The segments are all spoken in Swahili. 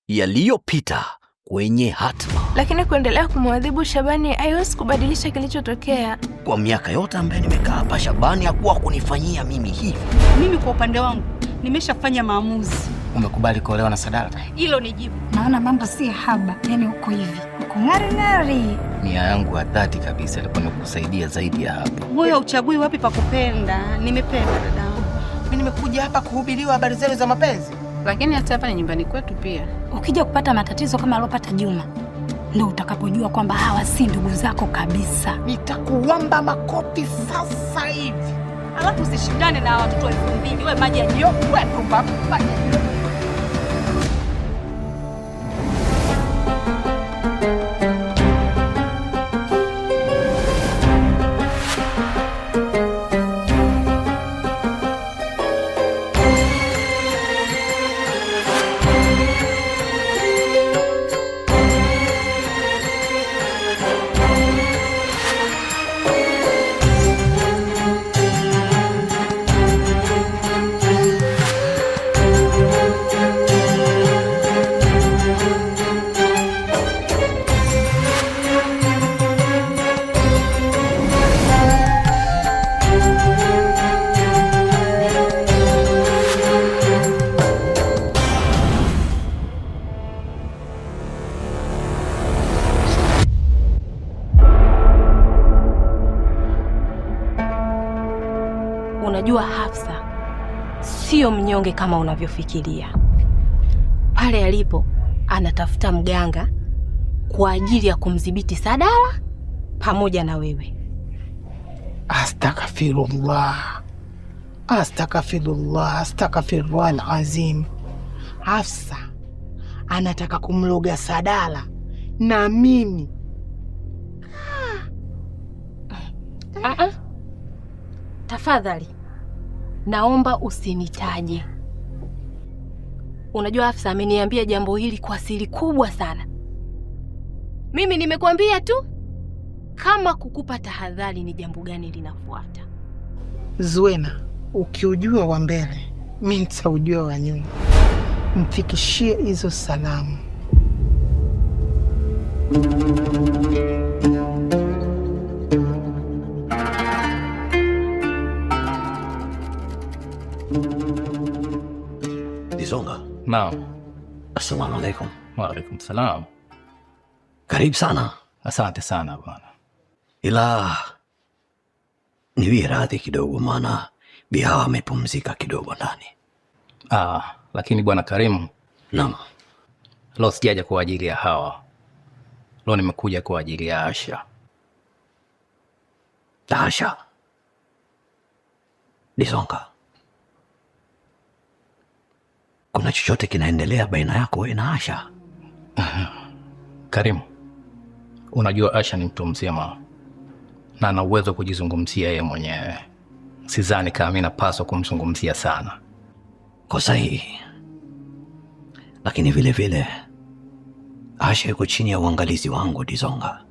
yaliyopita kwenye hatma. Lakini kuendelea kumwadhibu Shabani haiwezi kubadilisha kilichotokea. Kwa miaka yote ambaye nimekaa hapa, Shabani hakuwa kunifanyia mimi hivi. Mimi kwa upande wangu nimeshafanya maamuzi. Umekubali kuolewa na Sadala? Hilo ni jibu. Naona mambo si haba, yani uko hivi. Uko ngari. Nia yangu ya dhati kabisa ilikuwa ni kukusaidia zaidi ya hapo. Moyo hauchagui wapi pa kupenda. Nimependa dadangu. Mimi nimekuja hapa kuhubiriwa habari zenu za mapenzi. Lakini hata hapa ni nyumbani kwetu pia. Ukija kupata matatizo kama alopata Juma, ndio utakapojua kwamba hawa si ndugu zako kabisa. Nitakuwamba makofi sasa hivi. Alafu usishindane na watoto wa 2000. Wewe maji ya kwetu baba. Unajua Hafsa sio mnyonge kama unavyofikiria. Pale alipo anatafuta mganga kwa ajili ya kumdhibiti Sadala pamoja na wewe. Astaghfirullah. Astaghfirullah alazim. Hafsa anataka kumloga Sadala na mimi. Tafadhali naomba usinitaje. Unajua Hafsa ameniambia jambo hili kwa siri kubwa sana. Mimi nimekwambia tu kama kukupa tahadhari ni jambo gani linafuata. Zuena, ukiujua wa mbele, mimi nitaujua wa nyuma. Mfikishie hizo salamu. Dizonga. Naam. Assalamu alaikum. Wa alaikum salam. Karibu sana. Asante sana bwana. Ila niwie radhi kidogo, maana Bihawa amepumzika kidogo ndani. Lakini bwana Karimu. Naam. Leo sijaja kwa ajili ya Hawa. Leo nimekuja kwa ajili ya Asha. Asha. Dizonga. Kuna chochote kinaendelea baina yako wewe na Asha? Karimu, unajua Asha ni mtu mzima na ana uwezo kujizungumzia yeye mwenyewe. Sidhani kama mimi napaswa kumzungumzia sana. Kwa sahihi. Lakini vile vile Asha yuko chini ya uangalizi wangu, Dizonga.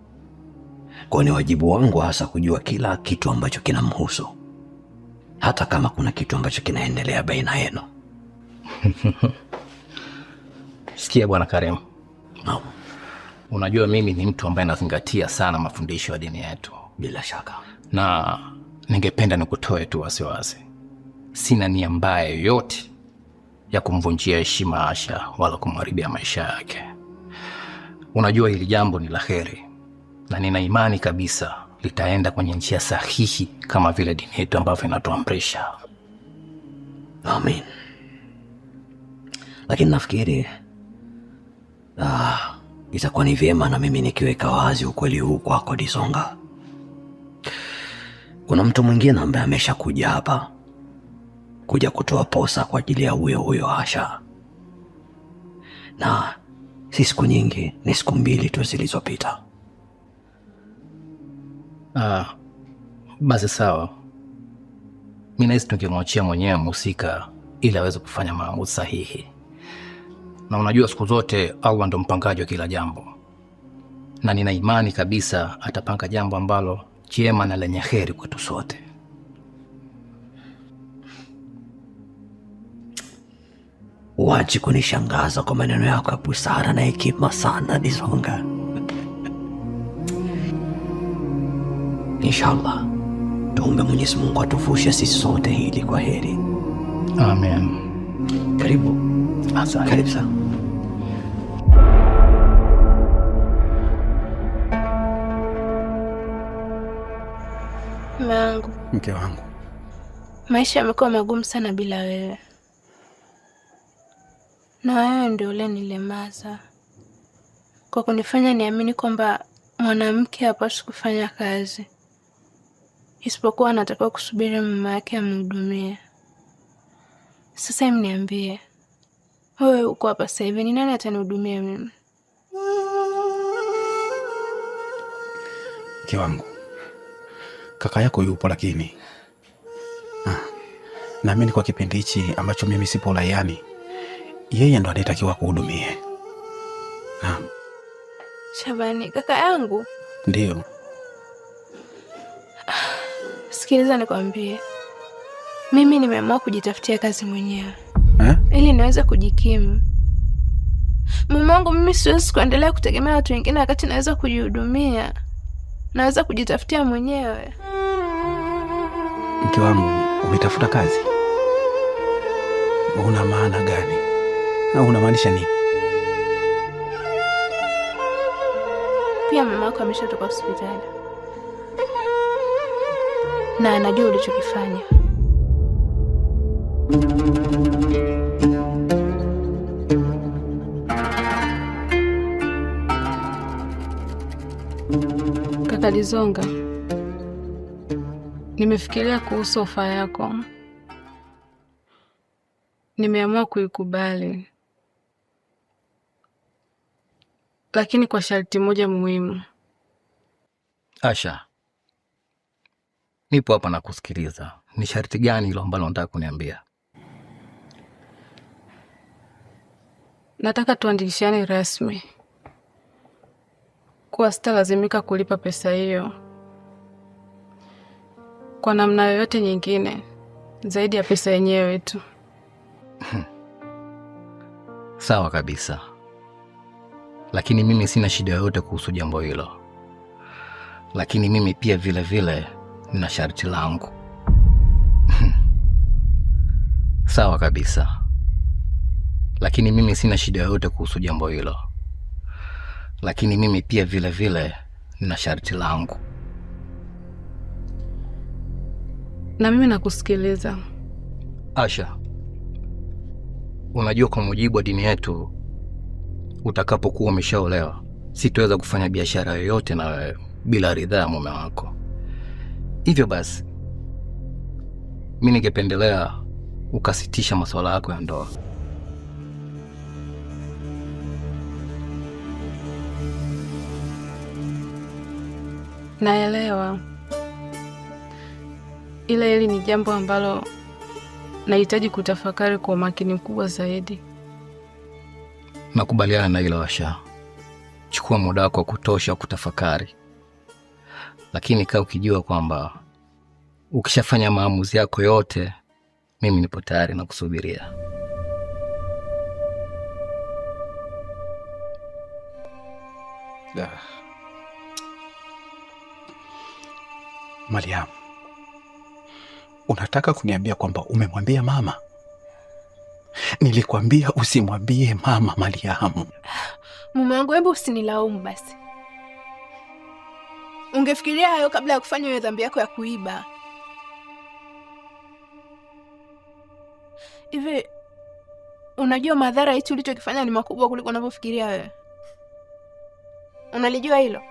Kwa ni wajibu wangu hasa kujua kila kitu ambacho kinamhusu, hata kama kuna kitu ambacho kinaendelea baina yenu. Sikia bwana Karimu. Naam. Unajua mimi ni mtu ambaye nazingatia sana mafundisho ya dini yetu. Bila shaka. Na ningependa nikutoe tu wasiwasi. Sina nia mbaya yoyote ya kumvunjia heshima Asha wala kumharibia maisha yake. Unajua hili jambo ni la heri na nina imani kabisa litaenda kwenye njia sahihi kama vile dini yetu ambavyo inatuamrisha. Amin. Lakini nafikiri itakuwa ni vyema na mimi nikiweka wazi ukweli huu kwako, Dizonga. Kuna mtu mwingine ambaye ameshakuja hapa kuja kutoa posa kwa ajili ya huyo Asha. Na si siku nyingi, ni siku 2 tu zilizopita. Basi sawa. Mimi nahisi tukimwachia mwenyewe mhusika ili aweze kufanya maamuzi sahihi. Na unajua siku zote Allah ndo mpangaji wa kila jambo. Na nina imani kabisa atapanga jambo ambalo jema na lenye heri kwetu sote. Wachi kunishangaza kwa maneno yako ya busara na hekima sana, Dizonga. Inshallah, tuombe Mwenyezi Mungu atuvushe sisi sote hili kwa heri. Amen. Karibu. Asante. Karibu sana. Mume wangu, Mke wangu, maisha yamekuwa magumu sana bila wewe, na wewe ndio ulenilemaza kwa kunifanya niamini kwamba mwanamke hapaswi kufanya kazi isipokuwa anatakiwa kusubiri mama yake amhudumie. Sasa niambie, wewe uko hapa sasa hivi, ni nani atanihudumia mimi? mke wangu, kaka yako yupo, lakini naamini kwa kipindi hichi ambacho mimi sipo uraiani, yeye ndo anayetakiwa kuhudumie. Shabani, kaka yangu? Ndio. Sikiliza nikwambie, mimi nimeamua kujitafutia kazi mwenyewe ili niweze kujikimu. Mume wangu, mimi siwezi kuendelea kutegemea watu wengine wakati naweza kujihudumia. Naweza kujitafutia mwenyewe. Mke wangu, umetafuta kazi? Una maana gani? Au unamaanisha nini? Pia mama yako ameshatoka hospitali na anajua ulichokifanya. Kaka Dizonga, nimefikiria kuhusu ofa yako. Nimeamua kuikubali, lakini kwa sharti moja muhimu. Asha, nipo hapa na kusikiliza. Ni sharti gani hilo ambalo unataka kuniambia? Nataka tuandikishane rasmi kuwa sitalazimika kulipa pesa hiyo kwa namna yoyote nyingine zaidi ya pesa yenyewe tu. Sawa kabisa, lakini mimi sina shida yoyote kuhusu jambo hilo. Lakini mimi pia vile vile nina sharti langu. Sawa kabisa, lakini mimi sina shida yoyote kuhusu jambo hilo. Lakini mimi pia vile vile nina sharti langu. Na mimi nakusikiliza. Asha, unajua kwa mujibu wa dini yetu, utakapokuwa umeshaolewa, sitoweza kufanya biashara yoyote na wewe bila ridhaa ya mume wako. Hivyo basi, mimi ningependelea ukasitisha masuala yako ya ndoa. Naelewa, ila hili ni jambo ambalo nahitaji kutafakari kwa umakini mkubwa zaidi. Nakubaliana na hilo Asha. Chukua muda wako wa kutosha kutafakari. Lakini kaa ukijua kwamba ukishafanya maamuzi yako yote, mimi nipo tayari na kusubiria. Mariam, unataka kuniambia kwamba umemwambia mama? Nilikwambia usimwambie mama, Mariam. Mume wangu, hebu usinilaumu basi. Ungefikiria hayo kabla ya kufanya hiyo dhambi yako ya kuiba. Hivi unajua madhara hicho ulichokifanya ni makubwa kuliko unavyofikiria wewe? Unalijua hilo?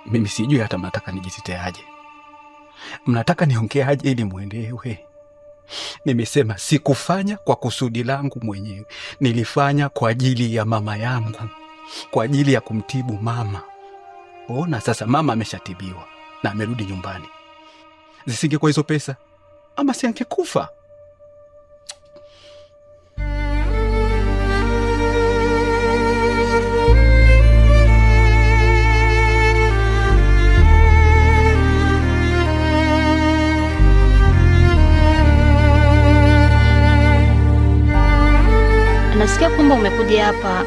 Mimi sijui hata mnataka nijiteteaje. Mnataka niongeaje ili muendewe? Nimesema sikufanya kwa kusudi langu mwenyewe. Nilifanya kwa ajili ya mama yangu, kwa ajili ya kumtibu mama. Ona sasa mama ameshatibiwa na amerudi nyumbani. Zisingekuwa hizo pesa, ama si angekufa. kwamba umekuja hapa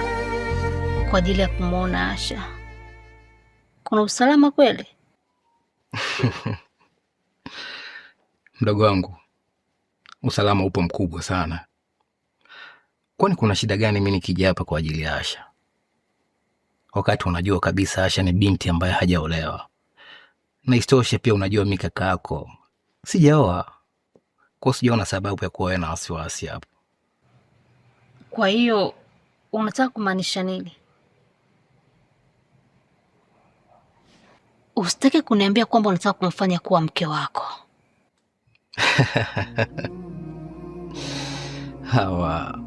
kwa ajili ya kumwona Asha. Kuna usalama kweli? Mdogo wangu, usalama upo mkubwa sana. Kwani kuna shida gani mimi nikija hapa kwa ajili ya Asha, wakati unajua kabisa Asha ni binti ambaye hajaolewa? Na istoshe pia unajua mimi kaka yako sijaoa, kwa sijaona sababu ya kuwa na wasiwasi hapo. Kwa hiyo unataka kumaanisha nini? Usitake kuniambia kwamba unataka kumfanya kuwa mke wako. Hawa,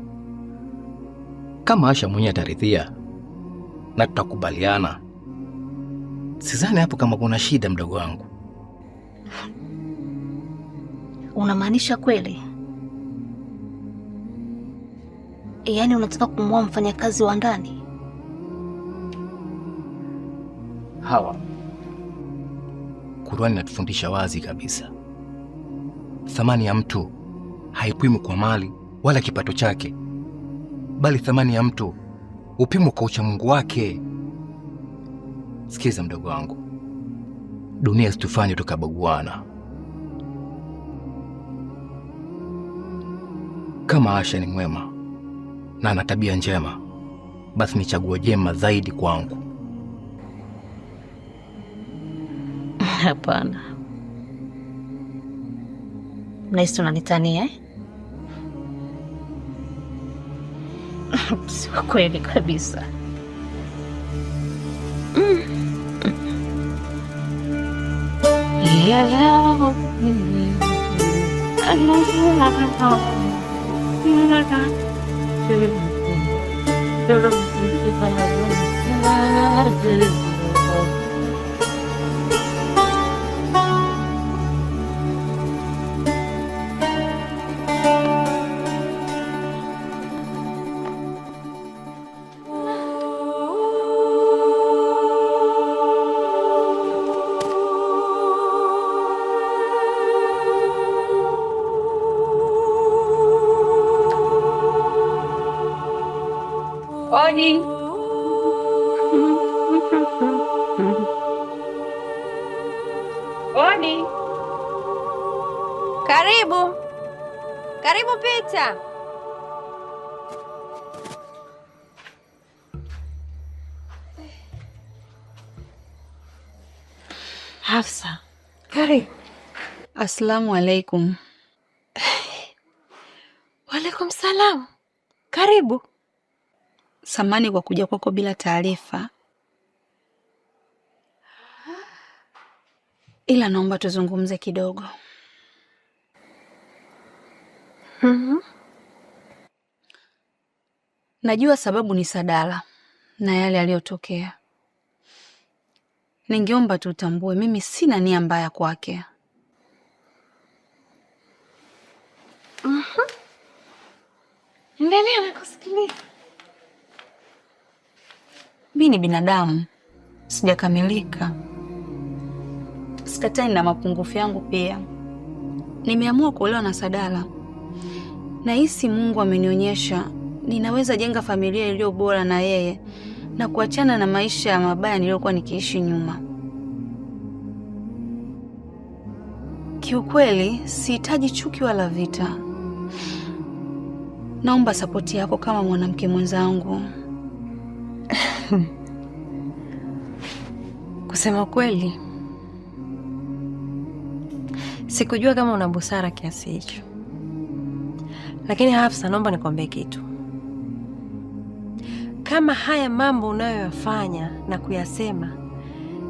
kama Asha mwenye ataridhia na tutakubaliana, sidhani hapo kama kuna shida mdogo wangu. Unamaanisha kweli? Yaani unataka kumwoa mfanyakazi wa ndani? Hawa, Qur'ani inatufundisha wazi kabisa, thamani ya mtu haipimwi kwa mali wala kipato chake, bali thamani ya mtu upimwa kwa uchamungu wake. Sikiza mdogo wangu, dunia situfanye tukabaguana. Kama Asha ni mwema na ana tabia njema, basi ni chaguo jema zaidi kwangu. Hapana. Nahisi unanitania eh? Si kweli kabisa. Odi. Odi. Karibu. Karibu pita. Hafsa, karibu. Asalamu alaikum. Walaikum salam. Karibu. Samani kwa kuja kwako bila taarifa, ila naomba tuzungumze kidogo. Najua sababu ni Sadala na yale yaliyotokea. Ningeomba tutambue mimi sina nia mbaya kwake. Endelea na kusikiliza. Mimi ni binadamu, sijakamilika. Sikatai na mapungufu yangu pia. Nimeamua kuolewa na Sadala. Nahisi Mungu amenionyesha ninaweza jenga familia iliyo bora na yeye na kuachana na maisha ya mabaya niliyokuwa nikiishi nyuma. Kiukweli, sihitaji chuki wala vita. Naomba sapoti yako kama mwanamke mwenzangu. Kusema kweli, sikujua kama una busara kiasi hicho. Lakini Hafsa, naomba nikwambie kitu. Kama haya mambo unayoyafanya na kuyasema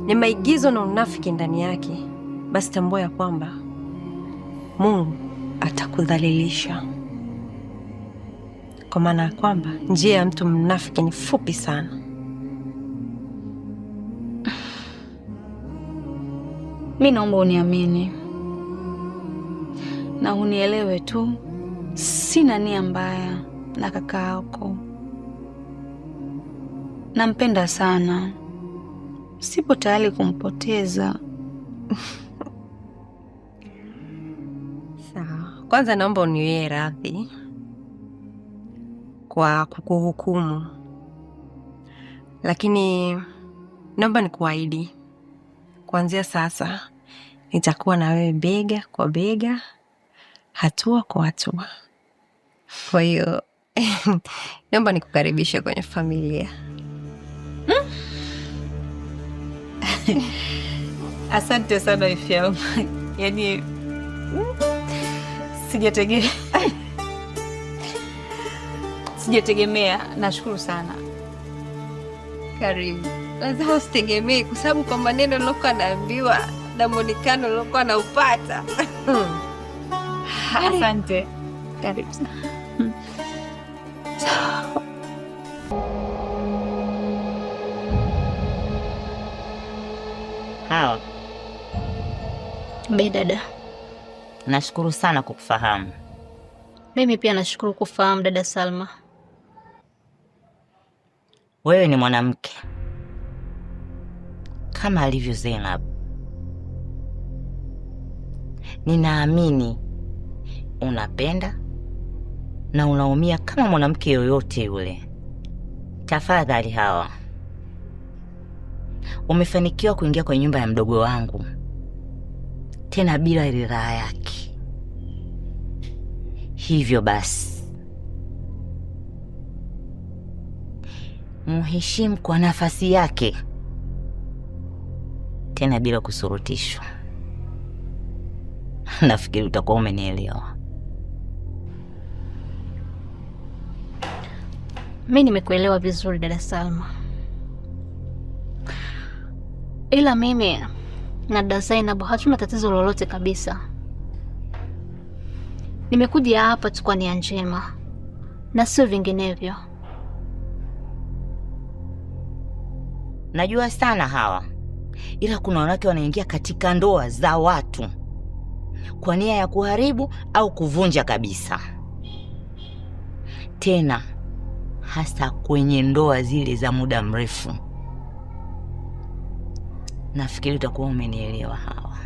ni maigizo na unafiki ndani yake, basi tambua ya kwamba Mungu atakudhalilisha. Kwa maana ya kwamba njia ya mtu mnafiki ni fupi sana. Mimi naomba uniamini na unielewe tu. Sina nia mbaya na kaka yako. Nampenda sana. Sipo tayari kumpoteza. Sawa. Kwanza naomba uniwie radhi kwa kukuhukumu, lakini naomba nikuahidi kuanzia sasa nitakuwa na wewe bega kwa bega, hatua kwa hatua. Kwa hiyo naomba nikukaribishe kwenye familia. Asante sana Ifya. Yaani sijategemea. Nashukuru sana. Karibu. Lazima usitegemee kwa sababu kwa maneno nilokuwa naambiwa na muonekano nilokuwa naupata. Asante. Karibu sana. Hawa. Be dada. Nashukuru sana kukufahamu. Mimi pia nashukuru kufahamu dada Salma. Wewe ni mwanamke kama alivyo Zainab. Ninaamini unapenda na unaumia kama mwanamke yoyote yule. Tafadhali Hawa, umefanikiwa kuingia kwenye nyumba ya mdogo wangu tena bila ridhaa yake. Hivyo basi mheshimu kwa nafasi yake tena bila kusurutishwa. Nafikiri utakuwa umenielewa. Mimi nimekuelewa vizuri dada Salma. Ila mimi na dada Zainab hatuna tatizo lolote kabisa. Nimekuja hapa tu kwa nia njema na sio vinginevyo. Najua sana Hawa, ila kuna wanawake wanaingia katika ndoa za watu kwa nia ya kuharibu au kuvunja kabisa. Tena hasa kwenye ndoa zile za muda mrefu. Nafikiri utakuwa umenielewa Hawa.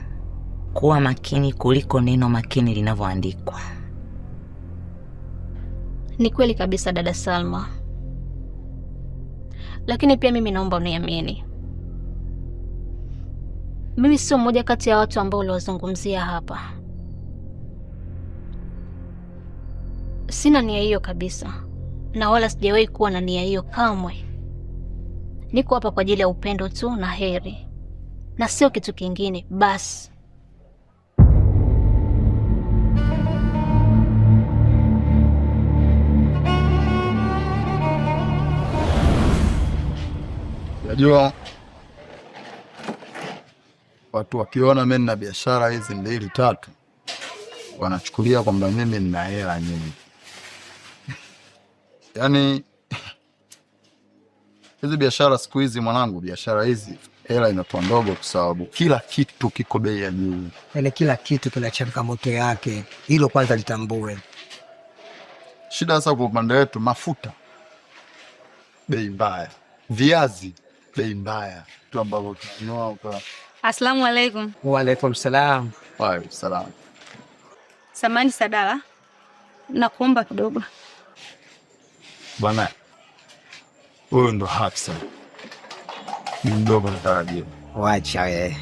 Kuwa makini kuliko neno makini linavyoandikwa. Ni kweli kabisa dada Salma. Lakini pia mimi naomba uniamini. Mimi sio mmoja kati ya watu ambao uliwazungumzia hapa. Sina nia hiyo kabisa. Na wala sijawahi kuwa na nia hiyo kamwe. Niko hapa kwa ajili ya upendo tu na heri. Na sio kitu kingine basi. Unajua watu wakiona mimi na biashara hizi 2-3 wanachukulia kwamba mimi nina hela nyingi. Yaani hizi biashara siku hizi mwanangu, biashara hizi hela inakuwa ndogo kwa sababu kila kitu kiko bei ya juu. Yaani kila kitu kina changamoto yake. Hilo kwanza litambue. Shida sasa kwa upande wetu, mafuta bei mbaya, viazi bei mbaya, tu ambavyo tunanunua kwa. Asalamu alaykum. Wa alaykum salam. Wa alaykum salam. Samani Sadala, nakuomba kidogo. Bwana, huyu ndo Hafsa. Ni mdogo mtarajio. Wacha wewe.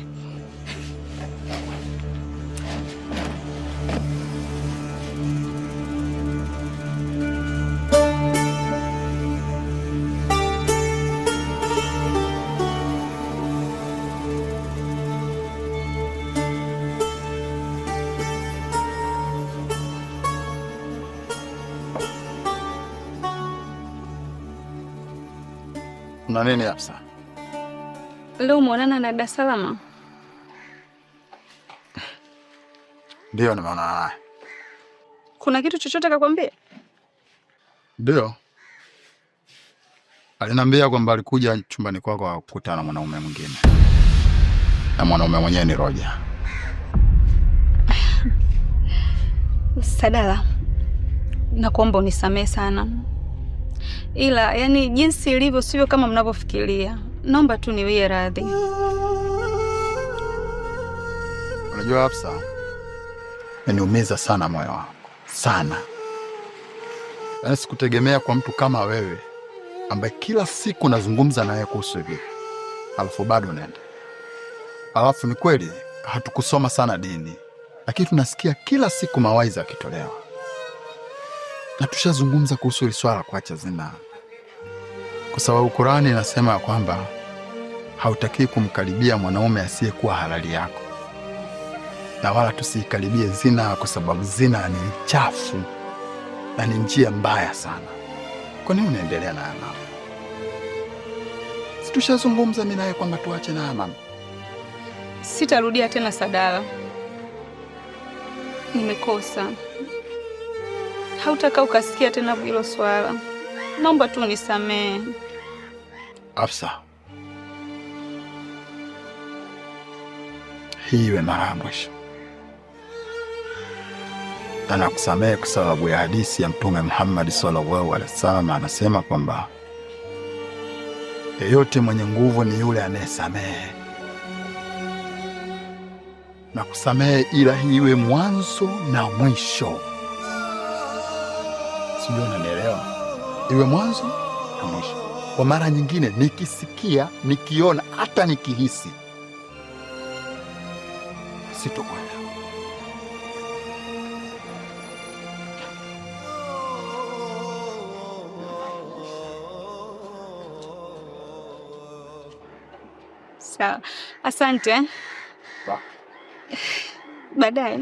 Una nini Hafsa? Leo umeonana na Dada Salama? Ndio, nimeona naye. Kuna kitu chochote kakwambia? Ndio. Aliniambia kwamba alikuja chumbani kwako kukutana na mwanaume mwingine. Na mwanaume mwenyewe ni Roja. Sadala, nakuomba unisamehe sana. Ila yani jinsi ilivyo sivyo kama mnavyofikiria. Naomba tu niwie radhi. Unajua Hafsa, umeniumiza sana moyo wangu. Sana. Yaani sikutegemea kwa mtu kama wewe ambaye kila siku nazungumza naye kuhusu hivi, alafu bado unaenda. Alafu ni kweli hatukusoma sana dini, lakini tunasikia kila siku mawaidha yakitolewa, na tushazungumza kuhusu hili swala kuacha zina, kwa sababu Qur'ani inasema kwamba hautaki kumkaribia mwanaume asiyekuwa halali yako, na wala tusikaribie zina, kwa sababu zina ni chafu na ni njia mbaya sana. Kwa nini unaendelea na mama? Si tushazungumza mimi naye kwamba tuache na mama? Sitarudia tena Sadala, nimekosa. Hautaka ukasikia tena hilo swala, naomba tu nisamehe. Hafsa, hii iwe mara ya mwisho, na nakusamehe kwa sababu ya hadithi ya Mtume Muhammad sallallahu alaihi wasallam, anasema kwamba yeyote mwenye nguvu ni yule anayesamehe. Na kusamehe, ila hii iwe mwanzo na mwisho. Sijui unanielewa? Iwe mwanzo na mwisho. Kwa mara nyingine nikisikia, nikiona, hata nikihisi, sitokwenda. Sawa, asante. Baadaye.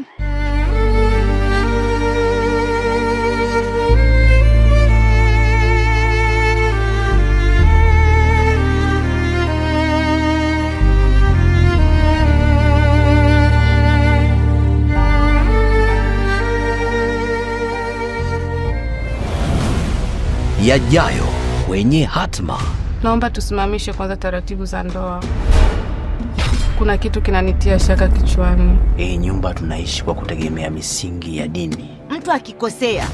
Yajayo kwenye Hatma. Naomba tusimamishe kwanza taratibu za ndoa. Kuna kitu kinanitia shaka kichwani. Hii nyumba tunaishi kwa kutegemea misingi ya dini. Mtu akikosea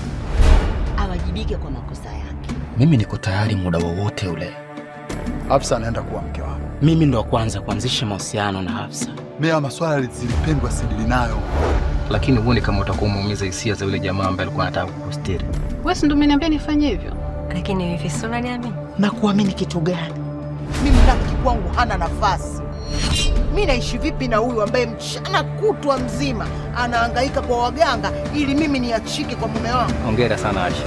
awajibike kwa makosa yake. Mimi niko tayari muda wowote ule. Hafsa anaenda kuwa mke wangu. Mimi ndo wa kwanza kuanzisha mahusiano na Hafsa. Mimi maswala zilipendwa sidili nayo. Lakini huoni kama utakuwa umeumiza hisia za yule jamaa ambaye alikuwa anataka kukustiri? Wewe si ndio umeniambia nifanye hivyo? Lakini hivi si unaniamini? Na kuamini kitu gani? Mimi mnafiki kwangu hana nafasi. Mimi naishi vipi na huyu ambaye mchana kutwa mzima anahangaika kwa waganga ili mimi niachike kwa mume wangu? Hongera sana Aisha.